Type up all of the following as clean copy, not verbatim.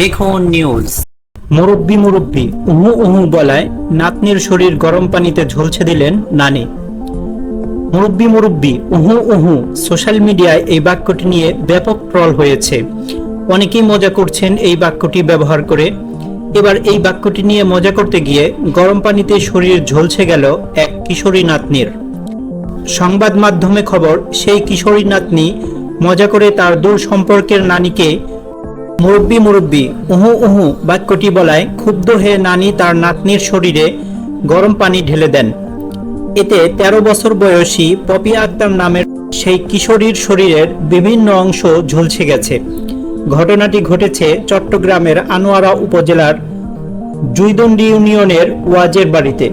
দেখুন নিউজ। মুরব্বি মুরব্বি উহু উহু বলায় নাতনির শরীর গরম পানিতে ঝলসে দিলেন নানি। মুরব্বি মুরব্বি উহু উহু সোশ্যাল মিডিয়ায় এই বাক্যটি নিয়ে ব্যাপক ট্রল হয়েছে। অনেকেই মজা করছেন এই বাক্যটি ব্যবহার করে। এবার এই বাক্যটি নিয়ে মজা করতে গিয়ে গরম পানিতে শরীর ঝলসে গেল এক কিশোরী নাতনির। সংবাদ মাধ্যমে খবর, সেই কিশোরী নাতনি মজা করে তার দূর সম্পর্কের নানিকে মুরব্বি মুরব্বি উহু উহু বাক্যটি বলায় ক্ষুব্ধ হয়ে নানি তার নাতনির শরীরে গরম পানি ঢেলে দেন। এতে ১৩ বছর বয়সী পপি আক্তার নামের সেই কিশোরীর শরীরের বিভিন্ন অংশ ঝলসে গেছে। ঘটনাটি ঘটেছে চট্টগ্রামের আনোয়ারা উপজেলার জুইদন্ডি ইউনিয়নের ওয়াজের বাড়িতে।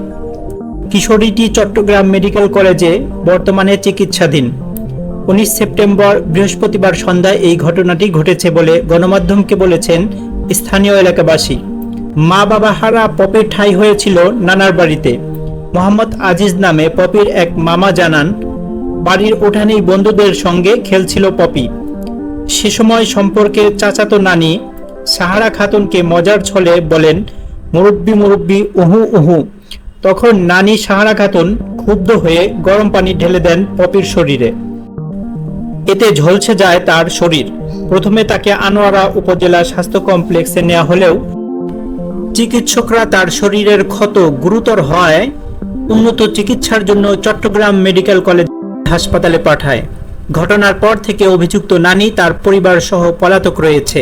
কিশোরীটি চট্টগ্রাম মেডিকেল কলেজে বর্তমানে চিকিৎসাধীন। ১৯ সেপ্টেম্বর বৃহস্পতিবার সন্ধ্যায় এই ঘটনাটি ঘটেছে বলে গণমাধ্যমকে বলেছেন স্থানীয় এলাকাবাসী। মা বাবা হারা পপির ঠাঁই হয়েছিল নানার বাড়িতে। মোহাম্মদ আজিজ নামে পপির এক মামা জানান, বাড়ির উঠানেই বন্ধুদের সঙ্গে খেলছিল পপি। সে সময় সম্পর্কের চাচাতো নানি সাহারা খাতুনকে মজার ছলে বলেন, মুরব্বি মুরব্বি উহু উহু। তখন নানি সাহারা খাতুন ক্ষুব্ধ হয়ে গরম পানি ঢেলে দেন পপির শরীরে। এতে ঝলসে যায় তার শরীর। প্রথমে তাকে আনোয়ারা উপজেলা স্বাস্থ্য কমপ্লেক্সে নেওয়া হলেও চিকিৎসকরা তার শরীরের ক্ষত গুরুতর হওয়ায় উন্নত চিকিৎসার জন্য চট্টগ্রাম মেডিকেল কলেজ হাসপাতালে পাঠায়। ঘটনার পর থেকে অভিযুক্ত নানি তার পরিবার সহ পলাতক রয়েছে।